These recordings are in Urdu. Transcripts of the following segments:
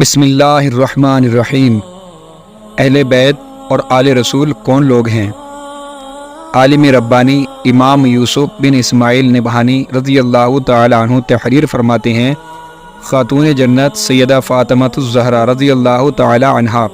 بسم اللہ الرحمن الرحیم۔ اہل بیت اور آل رسول کون لوگ ہیں؟ عالم ربانی امام یوسف بن اسماعیل نبہانی رضی اللہ تعالی عنہ تحریر فرماتے ہیں، خاتون جنت سیدہ فاطمۃ الزہرا رضی اللہ تعالی عنہا،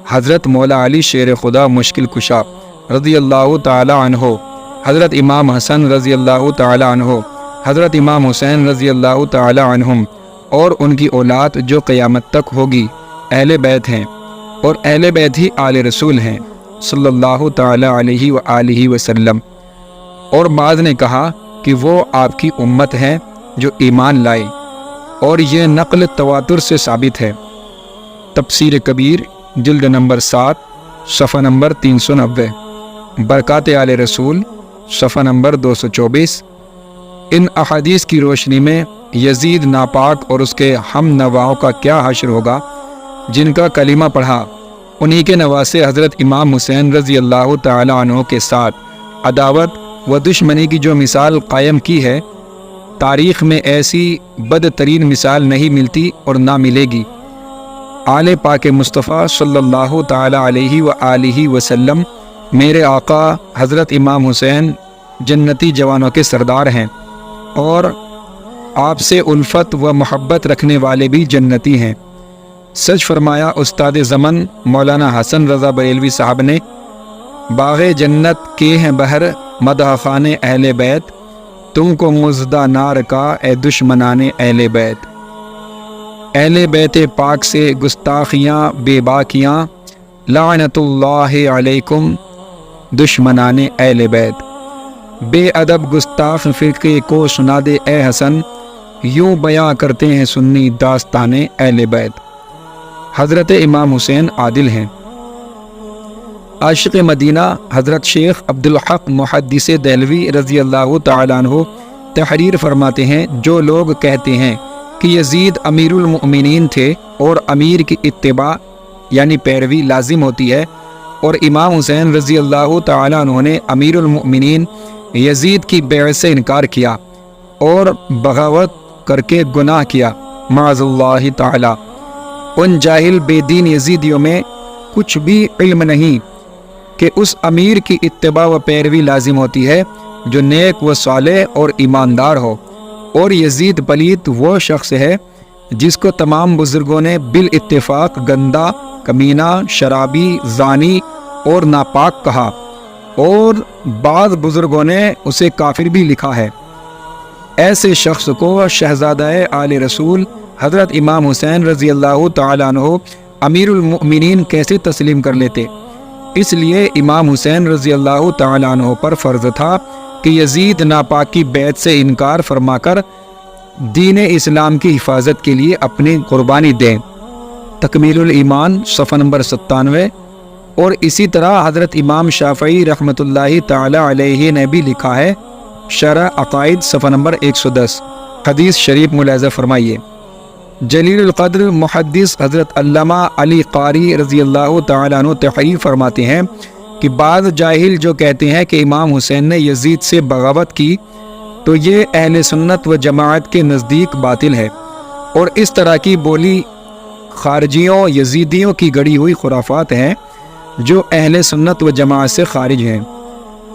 حضرت مولا علی شیر خدا مشکل کشا رضی اللہ تعالی عنہ، حضرت امام حسن رضی اللہ تعالی عنہ، حضرت امام حسین رضی اللہ تعالی عنہم اور ان کی اولاد جو قیامت تک ہوگی اہل بیت ہیں، اور اہل بیت ہی آل رسول ہیں صلی اللہ تعالی علیہ وآلہ وسلم۔ اور بعض نے کہا کہ وہ آپ کی امت ہیں جو ایمان لائے، اور یہ نقل تواتر سے ثابت ہے۔ تفسیر کبیر جلد نمبر 7 صفحہ نمبر 390، برکات آل رسول صفحہ نمبر 224۔ ان احادیث کی روشنی میں یزید ناپاک اور اس کے ہم نواؤں کا کیا حشر ہوگا جن کا کلمہ پڑھا، انہی کے نواسے حضرت امام حسین رضی اللہ تعالی عنہ کے ساتھ عداوت و دشمنی کی جو مثال قائم کی ہے، تاریخ میں ایسی بدترین مثال نہیں ملتی اور نہ ملے گی۔ آل پاک مصطفیٰ صلی اللہ تعالی علیہ وآلہ وسلم میرے آقا حضرت امام حسین جنتی جوانوں کے سردار ہیں، اور آپ سے الفت و محبت رکھنے والے بھی جنتی ہیں۔ سچ فرمایا استاد زمن مولانا حسن رضا بریلوی صاحب نے، باغ جنت کے ہیں بہر مدح خان اہل بیت، تم کو مزدہ نار کا اے دشمنان اہل بیت۔ اہل بیت پاک سے گستاخیاں بے باکیاں، لعنت اللہ علیکم دشمنان اہل بیت۔ بے ادب گستاخ فرقے کو سنا دے اے حسن، یوں بیاں کرتے ہیں سنی داستان اہل بیت۔ حضرت امام حسین عادل ہیں۔ عاشق مدینہ حضرت شیخ عبدالحق محدث دہلوی رضی اللہ تعالی عنہ تحریر فرماتے ہیں، جو لوگ کہتے ہیں کہ یزید امیر المؤمنین تھے اور امیر کی اتباع یعنی پیروی لازم ہوتی ہے، اور امام حسین رضی اللہ تعالی عنہ نے امیر المؤمنین یزید کی بیعت سے انکار کیا اور بغاوت کر کے گناہ کیا، معاذ اللہ تعالی، ان جاہل بے دین یزیدیوں میں کچھ بھی علم نہیں کہ اس امیر کی اتباع و پیروی لازم ہوتی ہے جو نیک و صالح اور ایماندار ہو، اور یزید پلیت وہ شخص ہے جس کو تمام بزرگوں نے بالاتفاق گندا، کمینہ، شرابی، زانی اور ناپاک کہا، اور بعض بزرگوں نے اسے کافر بھی لکھا ہے۔ ایسے شخص کو شہزادہ آل رسول حضرت امام حسین رضی اللہ تعالی عنہ امیر المؤمنین کیسے تسلیم کر لیتے؟ اس لیے امام حسین رضی اللہ تعالی عنہ پر فرض تھا کہ یزید ناپاک کی بیعت سے انکار فرما کر دین اسلام کی حفاظت کے لیے اپنی قربانی دیں۔ تکمیل الایمان صفحہ نمبر 97۔ اور اسی طرح حضرت امام شافعی رحمۃ اللہ تعالی علیہ نے بھی لکھا ہے، شرح عقائد صفحہ نمبر 110۔ حدیث شریف ملاحظہ فرمائیے۔ جلیل القدر محدث حضرت علامہ علی قاری رضی اللہ تعالی عنہ تحریر فرماتے ہیں کہ بعض جاہل جو کہتے ہیں کہ امام حسین نے یزید سے بغاوت کی، تو یہ اہل سنت و جماعت کے نزدیک باطل ہے، اور اس طرح کی بولی خارجیوں یزیدیوں کی گڑی ہوئی خرافات ہیں جو اہل سنت و جماعت سے خارج ہیں۔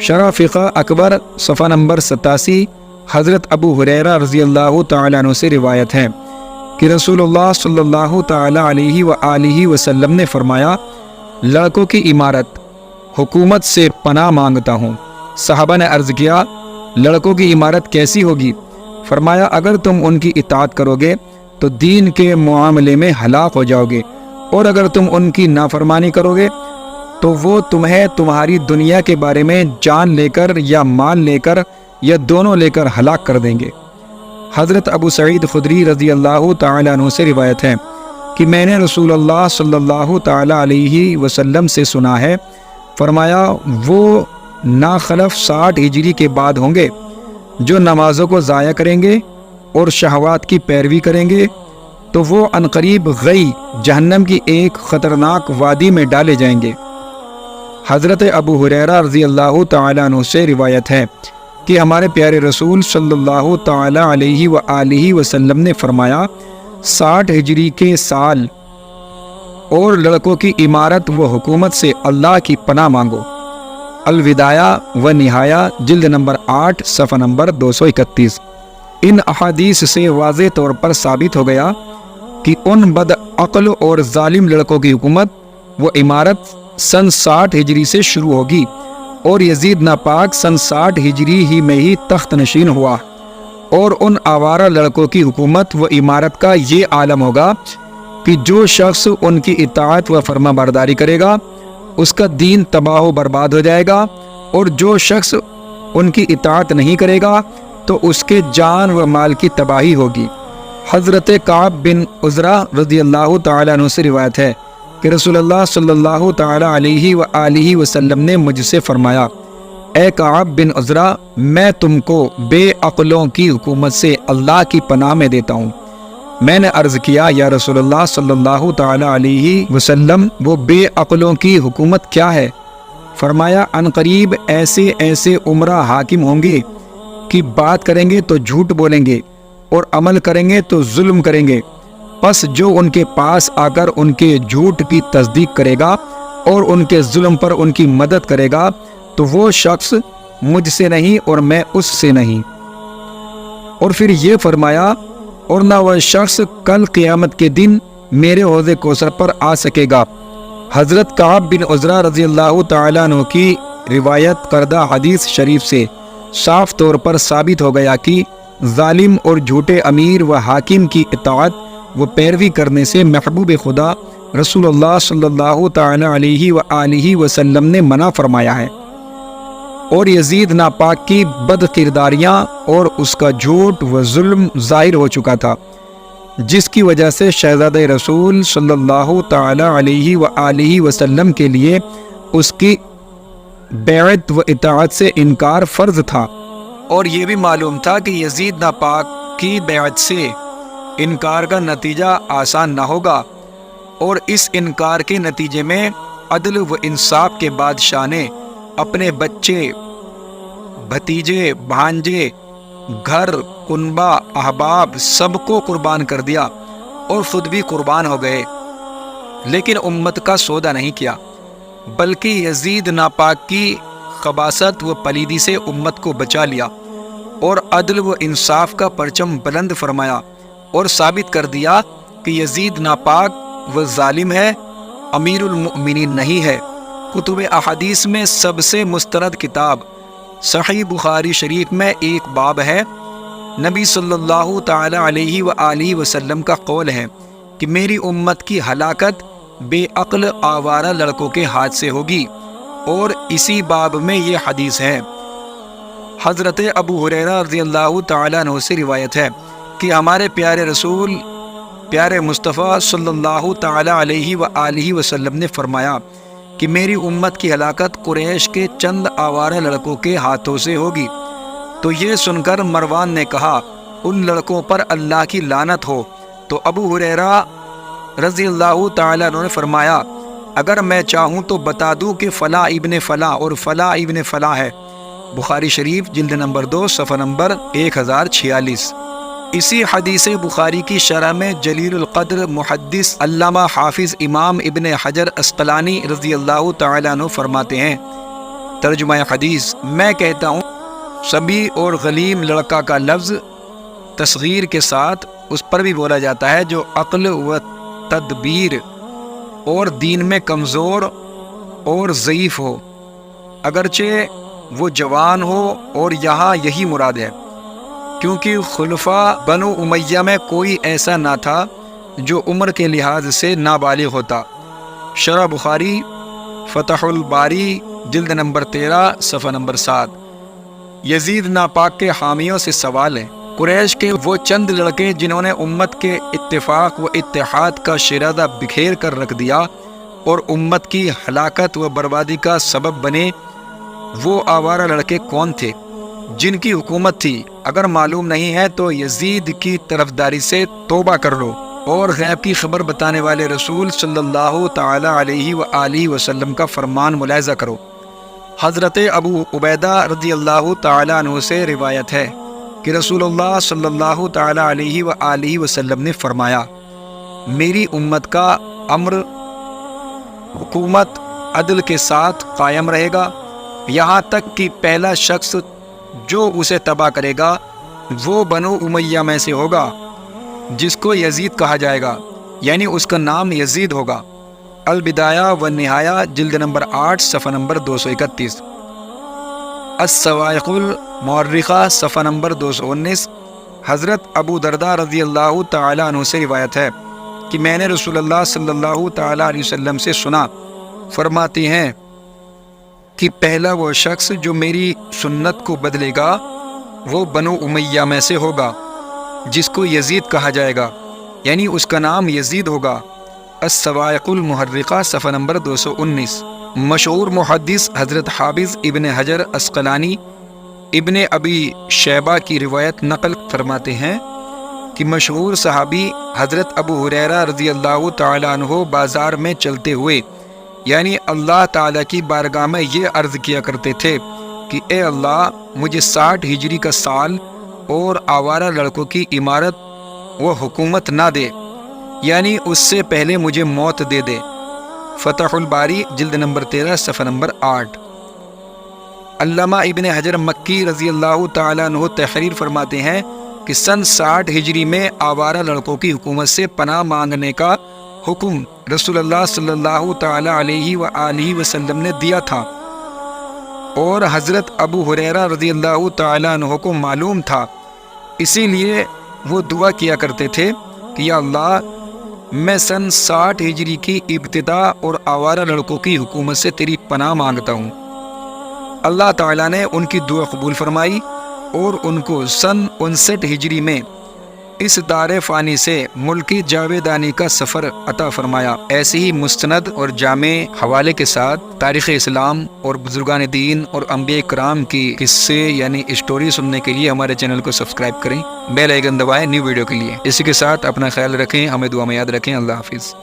شرح فقہ اکبر صفحہ نمبر 87، حضرت ابو ہریرہ رضی اللہ تعالی عنہ سے روایت ہے کہ رسول اللہ صلی اللہ تعالی علیہ وآلہ وسلم نے فرمایا، لڑکوں کی امارت حکومت سے پناہ مانگتا ہوں۔ صحابہ نے عرض کیا، لڑکوں کی امارت کیسی ہوگی؟ فرمایا، اگر تم ان کی اطاعت کرو گے تو دین کے معاملے میں ہلاک ہو جاؤ گے، اور اگر تم ان کی نافرمانی کرو گے تو وہ تمہیں تمہاری دنیا کے بارے میں جان لے کر یا مال لے کر یا دونوں لے کر ہلاک کر دیں گے۔ حضرت ابو سعید خدری رضی اللہ تعالی عنہ سے روایت ہے کہ میں نے رسول اللہ صلی اللہ تعالی علیہ وسلم سے سنا ہے، فرمایا، وہ ناخلف 60 ہجری کے بعد ہوں گے جو نمازوں کو ضائع کریں گے اور شہوات کی پیروی کریں گے، تو وہ عنقریب غی جہنم کی ایک خطرناک وادی میں ڈالے جائیں گے۔ حضرت ابو ہریرہ رضی اللہ تعالی عنہ سے روایت ہے کہ ہمارے پیارے رسول صلی اللہ تعالی علیہ وآلہ وسلم نے فرمایا، 60 ہجری کے سال اور لڑکوں کی عمارت و حکومت سے اللہ کی پناہ مانگو۔ الوداع و نہایا جلد نمبر 8 صفحہ نمبر 231۔ ان احادیث سے واضح طور پر ثابت ہو گیا کہ ان بد عقل اور ظالم لڑکوں کی حکومت و عمارت سن 60 ہجری سے شروع ہوگی، اور یزید ناپاک سن 60 ہجری ہی میں ہی تخت نشین ہوا، اور ان آوارہ لڑکوں کی حکومت و عمارت کا یہ عالم ہوگا کہ جو شخص ان کی اطاعت و فرما برداری کرے گا اس کا دین تباہ و برباد ہو جائے گا، اور جو شخص ان کی اطاعت نہیں کرے گا تو اس کے جان و مال کی تباہی ہوگی۔ حضرت کعب بن عزرہ رضی اللہ تعالیٰ عنہ سے روایت ہے کہ رسول اللہ صلی اللہ تعالیٰ علیہ وآلہ وسلم نے مجھ سے فرمایا، اے کعب بن عزرہ، میں تم کو بے عقلوں کی حکومت سے اللہ کی پناہ میں دیتا ہوں۔ میں نے عرض کیا، یا رسول اللہ صلی اللہ تعالیٰ علیہ وسلم، وہ بے عقلوں کی حکومت کیا ہے؟ فرمایا، عنقریب ایسے ایسے عمرہ حاکم ہوں گے کہ بات کریں گے تو جھوٹ بولیں گے اور عمل کریں گے تو ظلم کریں گے، پس جو ان کے پاس آ کر ان کے جھوٹ کی تصدیق کرے گا اور ان کے ظلم پر ان کی مدد کرے گا تو وہ شخص مجھ سے نہیں اور میں اس سے نہیں۔ اور پھر یہ فرمایا، اور نہ وہ شخص کل قیامت کے دن میرے حوض کوثر پر آ سکے گا۔ حضرت کعب بن عزرہ رضی اللہ تعالیٰ عنہ کی روایت کردہ حدیث شریف سے صاف طور پر ثابت ہو گیا کہ ظالم اور جھوٹے امیر و حاکم کی اطاعت و پیروی کرنے سے محبوب خدا رسول اللہ صلی اللہ تعالیٰ علیہ وآلہ وسلم نے منع فرمایا ہے، اور یزید ناپاک کی بد کرداریاں اور اس کا جھوٹ و ظلم ظاہر ہو چکا تھا، جس کی وجہ سے شہزادہ رسول صلی اللہ تعالیٰ علیہ وآلہ وسلم کے لیے اس کی بیعت و اطاعت سے انکار فرض تھا، اور یہ بھی معلوم تھا کہ یزید ناپاک کی بیعت سے انکار کا نتیجہ آسان نہ ہوگا، اور اس انکار کے نتیجے میں عدل و انصاف کے بادشاہ نے اپنے بچے، بھتیجے، بھانجے، گھر، کنبہ، احباب سب کو قربان کر دیا اور خود بھی قربان ہو گئے، لیکن امت کا سودا نہیں کیا، بلکہ یزید ناپاک کی خباثت و پلیدی سے امت کو بچا لیا، اور عدل و انصاف کا پرچم بلند فرمایا، اور ثابت کر دیا کہ یزید ناپاک و ظالم ہے، امیر المؤمنین نہیں ہے۔ کتب احادیث میں سب سے مستند کتاب صحیح بخاری شریف میں ایک باب ہے۔ نبی صلی اللہ تعالی علیہ وآلہ وسلم کا قول ہے کہ میری امت کی ہلاکت بے عقل آوارہ لڑکوں کے ہاتھ سے ہوگی، اور اسی باب میں یہ حدیث ہے۔ حضرت ابو ہریرہ رضی اللہ تعالیٰ عنہ سے روایت ہے کہ ہمارے پیارے رسول، پیارے مصطفیٰ صلی اللہ تعالیٰ علیہ وآلہ وسلم نے فرمایا کہ میری امت کی ہلاکت قریش کے چند آوارہ لڑکوں کے ہاتھوں سے ہوگی۔ تو یہ سن کر مروان نے کہا، ان لڑکوں پر اللہ کی لعنت ہو۔ تو ابو ہریرہ رضی اللہ تعالیٰ عنہ نے فرمایا، اگر میں چاہوں تو بتا دوں کہ فلاں ابن فلاں اور فلاں ابن فلاں ہے۔ بخاری شریف جلد نمبر 2 صفحہ نمبر 1046۔ اسی حدیث بخاری کی شرح میں جلیل القدر محدث علامہ حافظ امام ابن حجر عسقلانی رضی اللہ تعالیٰ عنہ فرماتے ہیں، ترجمہ حدیث، میں کہتا ہوں صبی اور غلیم لڑکا کا لفظ تصغیر کے ساتھ اس پر بھی بولا جاتا ہے جو عقل و تدبیر اور دین میں کمزور اور ضعیف ہو، اگرچہ وہ جوان ہو، اور یہاں یہی مراد ہے، کیونکہ خلفاء بنو امیہ میں کوئی ایسا نہ تھا جو عمر کے لحاظ سے نابالغ ہوتا۔ شرح بخاری فتح الباری جلد نمبر 13 صفحہ نمبر 7۔ یزید ناپاک کے حامیوں سے سوال ہے، قریش کے وہ چند لڑکے جنہوں نے امت کے اتفاق و اتحاد کا شیرازہ بکھیر کر رکھ دیا اور امت کی ہلاکت و بربادی کا سبب بنے، وہ آوارہ لڑکے کون تھے؟ جن کی حکومت تھی؟ اگر معلوم نہیں ہے تو یزید کی طرفداری سے توبہ کر لو اور غیب کی خبر بتانے والے رسول صلی اللہ تعالی علیہ وآلہ وسلم کا فرمان ملاحظہ کرو۔ حضرت ابو عبیدہ رضی اللہ تعالی عنہ سے روایت ہے کہ رسول اللہ صلی اللہ تعالی علیہ وآلہ وسلم نے فرمایا، میری امت کا امر حکومت عدل کے ساتھ قائم رہے گا، یہاں تک کہ پہلا شخص جو اسے تباہ کرے گا وہ بنو امیہ میں سے ہوگا، جس کو یزید کہا جائے گا، یعنی اس کا نام یزید ہوگا۔ البدایہ و نہایہ جلد نمبر 8 صفحہ نمبر 231۔ الصواعق المؤرخہ صفحہ نمبر 219۔ حضرت ابو درداء رضی اللہ تعالیٰ عنہ سے روایت ہے کہ میں نے رسول اللہ صلی اللہ تعالیٰ علیہ وسلم سے سنا، فرماتے ہیں کہ پہلا وہ شخص جو میری سنت کو بدلے گا وہ بنو امیہ میں سے ہوگا، جس کو یزید کہا جائے گا، یعنی اس کا نام یزید ہوگا۔ الصواعق المحرقہ صفحہ نمبر 219۔ مشہور محدث حضرت حافظ ابن حجر عسقلانی ابن ابی شیبہ کی روایت نقل فرماتے ہیں کہ مشہور صحابی حضرت ابو ہریرہ رضی اللہ تعالیٰ عنہ بازار میں چلتے ہوئے یعنی اللہ تعالیٰ کی بارگاہ میں یہ عرض کیا کرتے تھے کہ اے اللہ، مجھے 60 ہجری کا سال اور آوارہ لڑکوں کی عمارت و حکومت نہ دے، یعنی اس سے پہلے مجھے موت دے دے۔ فتح الباری جلد نمبر 13 صفحہ نمبر 8۔ علامہ ابن حجر مکی رضی اللہ تعالیٰ عنہ تحریر فرماتے ہیں کہ سن 60 ہجری میں آوارہ لڑکوں کی حکومت سے پناہ مانگنے کا حکم رسول اللہ صلی اللہ تعالیٰ علیہ وآلہ وسلم نے دیا تھا، اور حضرت ابو ہریرہ رضی اللہ تعالیٰ عنہ کو معلوم تھا، اسی لیے وہ دعا کیا کرتے تھے کہ یا اللہ، میں سن 60 ہجری کی ابتدا اور آوارہ لڑکوں کی حکومت سے تیری پناہ مانگتا ہوں۔ اللہ تعالیٰ نے ان کی دعا قبول فرمائی اور ان کو سن 59 ہجری میں اس دار فانی سے ملکی جاویدانی کا سفر عطا فرمایا۔ ایسے ہی مستند اور جامع حوالے کے ساتھ تاریخ اسلام اور بزرگان دین اور انبیاء کرام کی قصے یعنی اسٹوری سننے کے لیے ہمارے چینل کو سبسکرائب کریں، بیل آئیکن دبائیں نیو ویڈیو کے لیے۔ اسی کے ساتھ اپنا خیال رکھیں، ہمیں دعا میں یاد رکھیں۔ اللہ حافظ۔